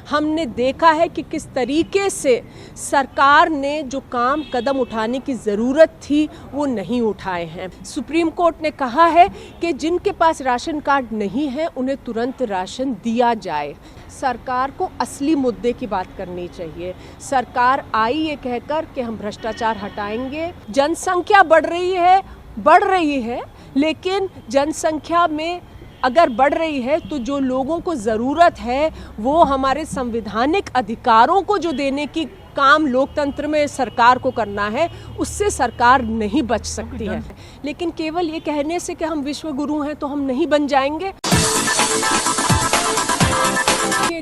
हमने देखा है कि किस तरीके से सरकार ने जो कदम उठाने की ज़रूरत थी वो नहीं उठाए हैं। सुप्रीम कोर्ट ने कहा है कि जिनके पास राशन कार्ड नहीं है उन्हें तुरंत राशन दिया जाए। सरकार को असली मुद्दे की बात करनी चाहिए। सरकार आई ये कहकर कि हम भ्रष्टाचार हटाएंगे। जनसंख्या बढ़ रही है, लेकिन जनसंख्या में अगर बढ़ रही है तो जो लोगों को ज़रूरत है वो हमारे संवैधानिक अधिकारों को जो देने की काम लोकतंत्र में सरकार को करना है, उससे सरकार नहीं बच सकती है। लेकिन केवल ये कहने से कि हम विश्व गुरु हैं तो हम नहीं बन जाएंगे।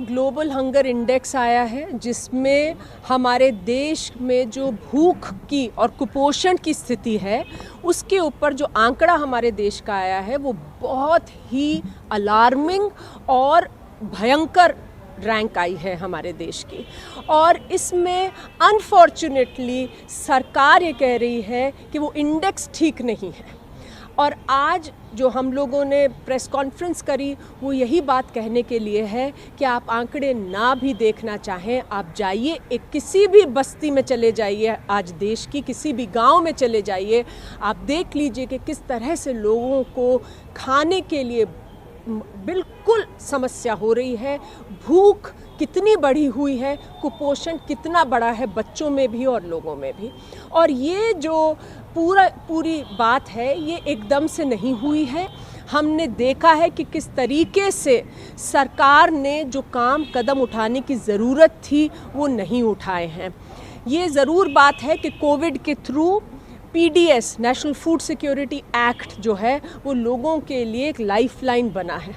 ग्लोबल हंगर इंडेक्स आया है जिसमें हमारे देश में जो भूख की और कुपोषण की स्थिति है उसके ऊपर जो आंकड़ा हमारे देश का आया है वो बहुत ही अलार्मिंग और भयंकर रैंक आई है हमारे देश की। और इसमें अनफॉर्चुनेटली सरकार ये कह रही है कि वो इंडेक्स ठीक नहीं है। और आज जो हम लोगों ने प्रेस कॉन्फ्रेंस करी वो यही बात कहने के लिए है कि आप आंकड़े ना भी देखना चाहें, आप जाइए एक किसी भी बस्ती में चले जाइए, आज देश की किसी भी गांव में चले जाइए, आप देख लीजिए कि किस तरह से लोगों को खाने के लिए बिल्कुल समस्या हो रही है। भूख कितनी बढ़ी हुई है, कुपोषण कितना बड़ा है बच्चों में भी और लोगों में भी। और ये जो पूरी बात है ये एकदम से नहीं हुई है। हमने देखा है कि किस तरीके से सरकार ने जो कदम उठाने की ज़रूरत थी वो नहीं उठाए हैं। ये ज़रूर बात है कि कोविड के through PDS national food security act जो है वो लोगों के लिए एक लाइफलाइन बना है।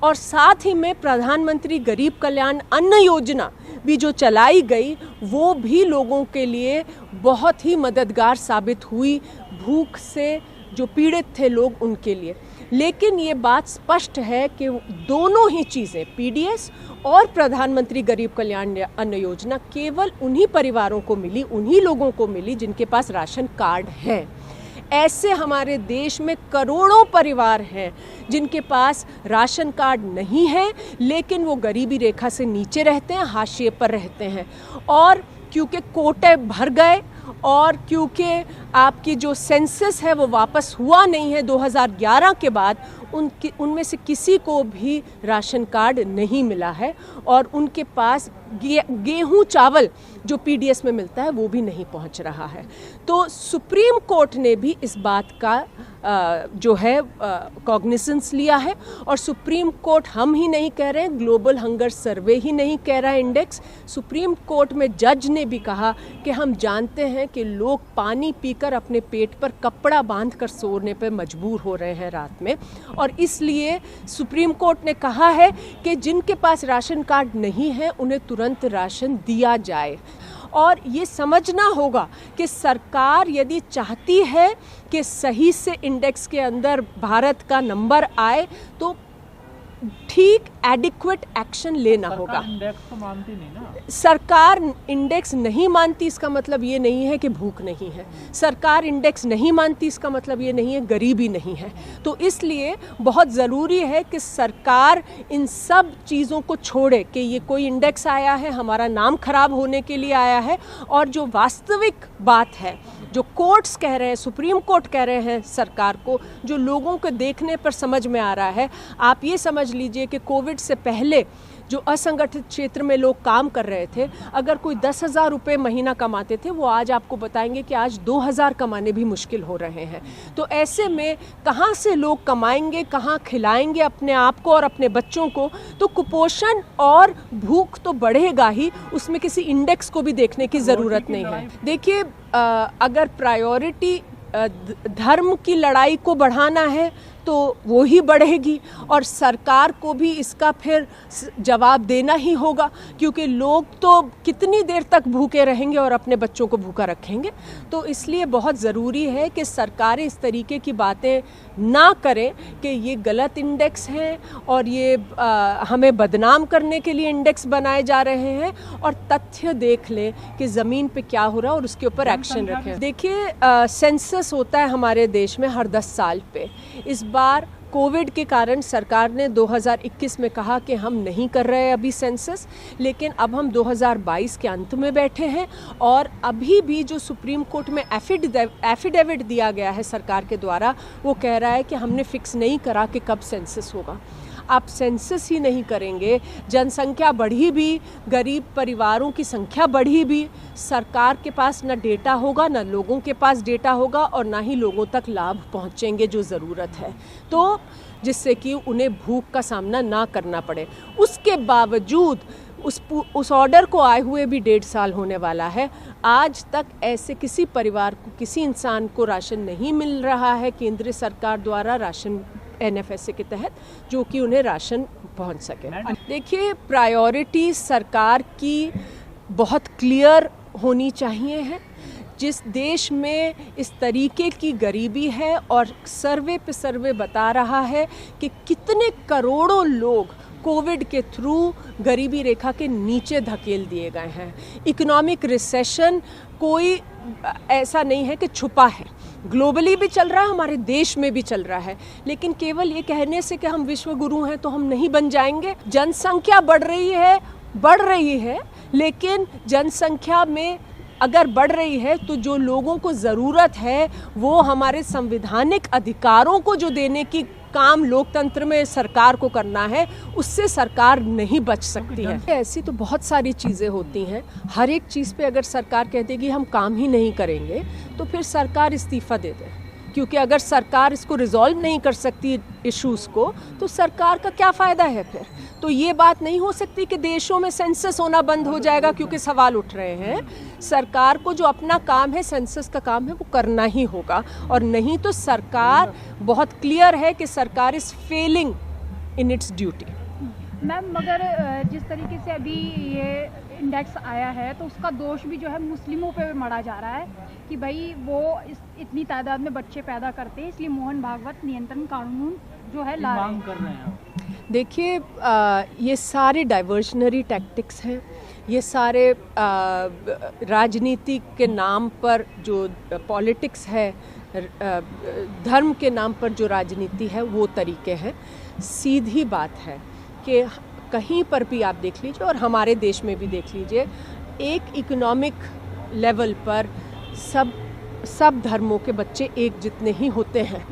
और साथ ही में प्रधानमंत्री गरीब कल्याण अन्न योजना भी जो चलाई गई वो भी लोगों के लिए बहुत ही मददगार साबित हुई, भूख से जो पीड़ित थे लोग उनके लिए। लेकिन ये बात स्पष्ट है कि दोनों ही चीज़ें PDS और प्रधानमंत्री गरीब कल्याण अन्न योजना केवल उन्हीं परिवारों को मिली, उन्हीं लोगों को मिली जिनके पास राशन कार्ड है। ऐसे हमारे देश में करोड़ों परिवार हैं जिनके पास राशन कार्ड नहीं है लेकिन वो गरीबी रेखा से नीचे रहते हैं, हाशिए पर रहते हैं। और क्योंकि कोटे भर गए और क्योंकि आपकी जो सेंसस है वो वापस हुआ नहीं है 2011 के बाद, उनमें से किसी को भी राशन कार्ड नहीं मिला है और उनके पास गेहूं चावल जो PDS में मिलता है वो भी नहीं पहुंच रहा है। तो सुप्रीम कोर्ट ने भी इस बात का जो है कॉग्निसेंस लिया है। और सुप्रीम कोर्ट हम ही नहीं कह रहे हैं, ग्लोबल हंगर सर्वे ही नहीं कह रहा है इंडेक्स। सुप्रीम कोर्ट में जज ने भी कहा कि हम जानते हैं कि लोग पानी पीकर अपने पेट पर कपड़ा बांधकर सोने पर मजबूर हो रहे हैं रात में, और इसलिए सुप्रीम कोर्ट ने कहा है कि जिनके पास राशन कार्ड नहीं है उन्हें तुरंत राशन दिया जाए। और ये समझना होगा कि सरकार यदि चाहती है कि सही से इंडेक्स के अंदर भारत का नंबर आए तो ठीक एडिक्वेट एक्शन लेना होगा। इंडेक्स तो मानती नहीं ना। सरकार इंडेक्स नहीं मानती इसका मतलब ये नहीं है कि भूख नहीं है। सरकार इंडेक्स नहीं मानती इसका मतलब ये नहीं है गरीबी नहीं है। तो इसलिए बहुत ज़रूरी है कि सरकार इन सब चीज़ों को छोड़े कि ये कोई इंडेक्स आया है, हमारा नाम खराब होने के लिए आया है, और जो वास्तविक बात है, जो कोर्ट्स कह रहे हैं, सुप्रीम कोर्ट कह रहे हैं सरकार को, जो लोगों को देखने पर समझ में आ रहा है। आप ये समझ लीजिए कि कोविड से पहले जो असंगठित क्षेत्र में लोग काम कर रहे थे, अगर कोई 10,000 रुपये महीना कमाते थे, वो आज आपको बताएंगे कि आज 2,000 कमाने भी मुश्किल हो रहे हैं। तो ऐसे में कहाँ से लोग कमाएंगे, कहाँ खिलाएंगे अपने आप को और अपने बच्चों को? तो कुपोषण और भूख तो बढ़ेगा ही, उसमें किसी इंडेक्स को भी देखने की ज़रूरत नहीं है। देखिए, अगर प्रायोरिटी धर्म की लड़ाई को बढ़ाना है तो वो ही बढ़ेगी, और सरकार को भी इसका फिर जवाब देना ही होगा, क्योंकि लोग तो कितनी देर तक भूखे रहेंगे और अपने बच्चों को भूखा रखेंगे। तो इसलिए बहुत ज़रूरी है कि सरकारें इस तरीके की बातें ना करें कि ये गलत इंडेक्स हैं और ये हमें बदनाम करने के लिए इंडेक्स बनाए जा रहे हैं, और तथ्य देख लें कि ज़मीन पे क्या हो रहा है और उसके ऊपर एक्शन रखें। देखिए, सेंसस होता है हमारे देश में हर 10 साल पे। इस बार कोविड के कारण सरकार ने 2021 में कहा कि हम नहीं कर रहे अभी सेंसस, लेकिन अब हम 2022 के अंत में बैठे हैं और अभी भी जो सुप्रीम कोर्ट में एफिडेविट दिया गया है सरकार के द्वारा, वो कह रहा है कि हमने फिक्स नहीं करा कि कब सेंसस होगा। आप सेंसस ही नहीं करेंगे, जनसंख्या बढ़ी भी, गरीब परिवारों की संख्या बढ़ी भी, सरकार के पास ना डेटा होगा, ना लोगों के पास डेटा होगा और ना ही लोगों तक लाभ पहुंचेंगे जो ज़रूरत है, तो जिससे कि उन्हें भूख का सामना ना करना पड़े। उसके बावजूद उस ऑर्डर को आए हुए भी 1.5 साल होने वाला है, आज तक ऐसे किसी परिवार को, किसी इंसान को राशन नहीं मिल रहा है केंद्र सरकार द्वारा राशन NFSA के तहत, जो कि उन्हें राशन पहुंच सके। देखिए, प्रायोरिटी सरकार की बहुत क्लियर होनी चाहिए है। जिस देश में इस तरीके की गरीबी है और सर्वे पे सर्वे बता रहा है कि कितने करोड़ों लोग कोविड के थ्रू गरीबी रेखा के नीचे धकेल दिए गए हैं। इकोनॉमिक रिसेशन कोई ऐसा नहीं है कि छुपा है, ग्लोबली भी चल रहा है, हमारे देश में भी चल रहा है, लेकिन केवल ये कहने से कि हम विश्व गुरु हैं तो हम नहीं बन जाएंगे। जनसंख्या बढ़ रही है, लेकिन जनसंख्या में अगर बढ़ रही है तो जो लोगों को ज़रूरत है वो हमारे संवैधानिक अधिकारों को जो देने की काम लोकतंत्र में सरकार को करना है, उससे सरकार नहीं बच सकती है। ऐसी तो बहुत सारी चीज़ें होती हैं, हर एक चीज़ पे अगर सरकार कह देगी हम काम ही नहीं करेंगे तो फिर सरकार इस्तीफ़ा दे दे, क्योंकि अगर सरकार इसको रिजॉल्व नहीं कर सकती इश्यूज़ को तो सरकार का क्या फ़ायदा है फिर। तो ये बात नहीं हो सकती कि देशों में सेंसस होना बंद हो जाएगा क्योंकि सवाल उठ रहे हैं। सरकार को जो अपना काम है, सेंसस का काम है, वो करना ही होगा, और नहीं तो सरकार बहुत क्लियर है कि सरकार is Fehling in its duty. Ma'am, मगर जिस तरीके से अभी ये इंडेक्स आया है तो उसका दोष भी जो है मुस्लिमों पे मढ़ा जा रहा है कि भाई वो इतनी तादाद में बच्चे पैदा करते हैं, इसलिए मोहन भागवत नियंत्रण कानून जो है ला मांग कर रहे हैं। देखिए, ये सारे डाइवर्शनरी टैक्टिक्स हैं, ये सारे राजनीति के नाम पर जो पॉलिटिक्स है, धर्म के नाम पर जो राजनीति है, वो तरीके हैं। सीधी बात है कि कहीं पर भी आप देख लीजिए और हमारे देश में भी देख लीजिए, एक इकोनॉमिक लेवल पर सब धर्मों के बच्चे एक जितने ही होते हैं।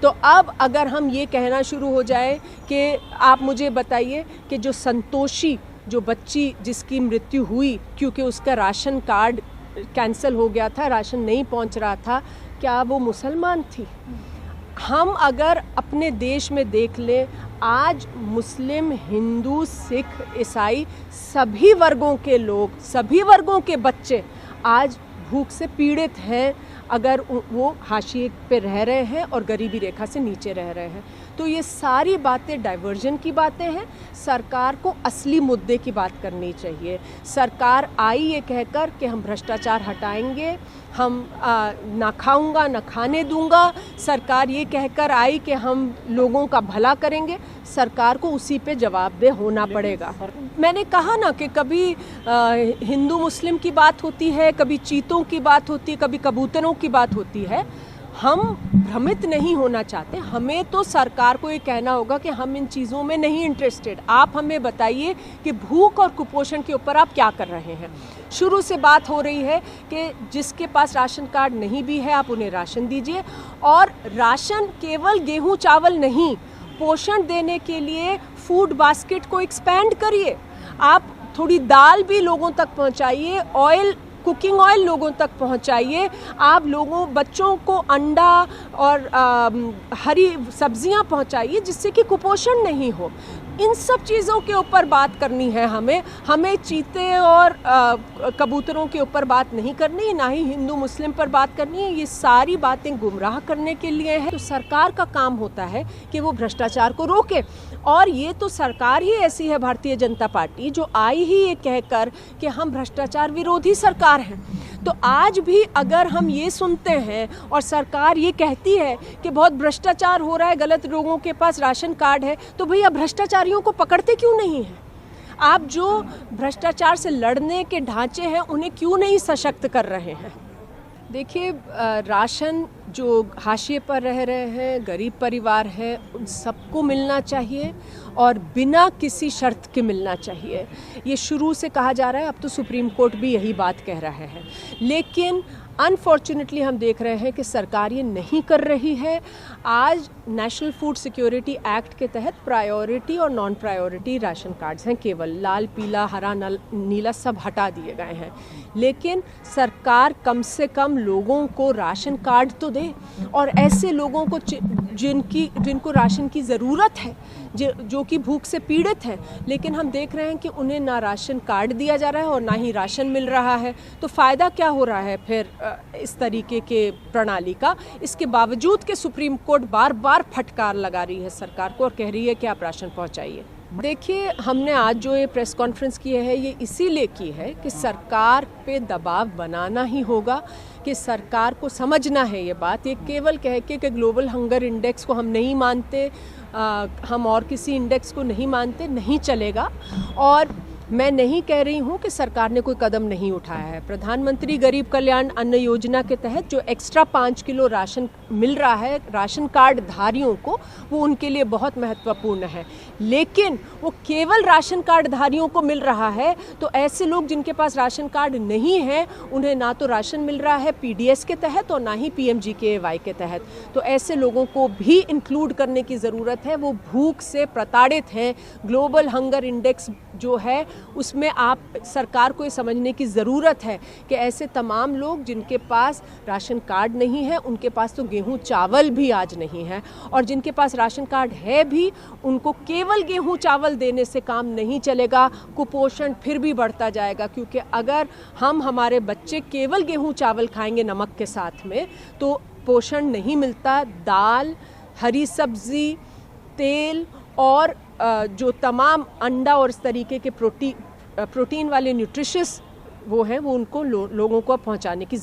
तो अब अगर हम ये कहना शुरू हो जाए कि आप मुझे बताइए कि जो संतोषी, जो बच्ची जिसकी मृत्यु हुई क्योंकि उसका राशन कार्ड कैंसिल हो गया था, राशन नहीं पहुंच रहा था, क्या वो मुसलमान थी? हम अगर अपने देश में देख लें, आज मुस्लिम, हिंदू, सिख, ईसाई सभी वर्गों के लोग, सभी वर्गों के बच्चे आज भूख से पीड़ित हैं, अगर वो हाशिए पे रह रहे हैं और गरीबी रेखा से नीचे रह रहे हैं। तो ये सारी बातें डाइवर्जन की बातें हैं। सरकार को असली मुद्दे की बात करनी चाहिए। सरकार आई ये कहकर कि हम भ्रष्टाचार हटाएंगे, हम ना खाऊंगा ना खाने दूंगा, सरकार ये कहकर आई कि हम लोगों का भला करेंगे। सरकार को उसी पे जवाबदेह होना पड़ेगा। मैंने कहा ना कि कभी हिंदू मुस्लिम की बात होती है, कभी चीतों की बात होती है, कभी कबूतरों की बात होती है। हम भ्रमित नहीं होना चाहते, हमें तो सरकार को ये कहना होगा कि हम इन चीज़ों में नहीं इंटरेस्टेड। आप हमें बताइए कि भूख और कुपोषण के ऊपर आप क्या कर रहे हैं। शुरू से बात हो रही है कि जिसके पास राशन कार्ड नहीं भी है आप उन्हें राशन दीजिए, और राशन केवल गेहूं चावल नहीं, पोषण देने के लिए फूड बास्केट को एक्सपैंड करिए। आप थोड़ी दाल भी लोगों तक पहुंचाइए, ऑयल, कुकिंग ऑयल लोगों तक पहुंचाइए। आप बच्चों को अंडा और हरी सब्जियां पहुंचाइए जिससे कि कुपोषण नहीं हो। इन सब चीज़ों के ऊपर बात करनी है हमें चीते और कबूतरों के ऊपर बात नहीं करनी, ना ही हिंदू मुस्लिम पर बात करनी है। ये सारी बातें गुमराह करने के लिए है। तो सरकार का काम होता है कि वो भ्रष्टाचार को रोके, और ये तो सरकार ही ऐसी है, भारतीय जनता पार्टी, जो आई ही ये कहकर कि हम भ्रष्टाचार विरोधी सरकार हैं। तो आज भी अगर हम ये सुनते हैं और सरकार ये कहती है कि बहुत भ्रष्टाचार हो रहा है, गलत लोगों के पास राशन कार्ड है, तो भैया भ्रष्टाचारियों को पकड़ते क्यों नहीं हैं? आप जो भ्रष्टाचार से लड़ने के ढांचे हैं उन्हें क्यों नहीं सशक्त कर रहे हैं? देखिए, राशन जो हाशिए पर रह रहे हैं, गरीब परिवार है, उन सबको मिलना चाहिए और बिना किसी शर्त के मिलना चाहिए। ये शुरू से कहा जा रहा है, अब तो सुप्रीम कोर्ट भी यही बात कह रहा है, लेकिन अनफॉर्चुनेटली हम देख रहे हैं कि सरकार ये नहीं कर रही है। आज नेशनल फूड सिक्योरिटी एक्ट के तहत प्रायोरिटी और नॉन प्रायोरिटी राशन कार्ड्स हैं, केवल लाल, पीला, हरा, नीला सब हटा दिए गए हैं, लेकिन सरकार कम से कम लोगों को राशन कार्ड तो दे और ऐसे लोगों को जिनको राशन की ज़रूरत है, जो कि भूख से पीड़ित हैं, लेकिन हम देख रहे हैं कि उन्हें ना राशन कार्ड दिया जा रहा है और ना ही राशन मिल रहा है। तो फ़ायदा क्या हो रहा है फिर इस तरीके के प्रणाली का? इसके बावजूद कि सुप्रीम कोर्ट बार बार फटकार लगा रही है सरकार को और कह रही है कि आप राशन पहुंचाइए। देखिए, हमने आज जो ये प्रेस कॉन्फ्रेंस की है ये इसीलिए की है कि सरकार पे दबाव बनाना ही होगा, कि सरकार को समझना है ये बात। ये केवल कह के कि ग्लोबल हंगर इंडेक्स को हम नहीं मानते, हम और किसी इंडेक्स को नहीं मानते, नहीं चलेगा। और मैं नहीं कह रही हूँ कि सरकार ने कोई कदम नहीं उठाया है। प्रधानमंत्री गरीब कल्याण अन्न योजना के तहत जो एक्स्ट्रा 5 किलो राशन मिल रहा है राशन कार्ड धारियों को, वो उनके लिए बहुत महत्वपूर्ण है, लेकिन वो केवल राशन कार्ड धारियों को मिल रहा है। तो ऐसे लोग जिनके पास राशन कार्ड नहीं है, उन्हें ना तो राशन मिल रहा है पीडीएस के तहत और ना ही पीएमजीकेवाई के तहत। तो ऐसे लोगों को भी इंक्लूड करने की ज़रूरत है। वो भूख से प्रताड़ित हैं। ग्लोबल हंगर इंडेक्स जो है उसमें आप सरकार को ये समझने की ज़रूरत है कि ऐसे तमाम लोग जिनके पास राशन कार्ड नहीं है, उनके पास तो गेहूं चावल भी आज नहीं है, और जिनके पास राशन कार्ड है भी, उनको केवल गेहूं चावल देने से काम नहीं चलेगा। कुपोषण फिर भी बढ़ता जाएगा, क्योंकि अगर हम हमारे बच्चे केवल गेहूं चावल खाएंगे नमक के साथ में, तो पोषण नहीं मिलता। दाल, हरी सब्ज़ी, तेल और जो तमाम अंडा और इस तरीके के प्रोटीन वाले न्यूट्रिशियस वो हैं, वो उनको लोगों को पहुंचाने की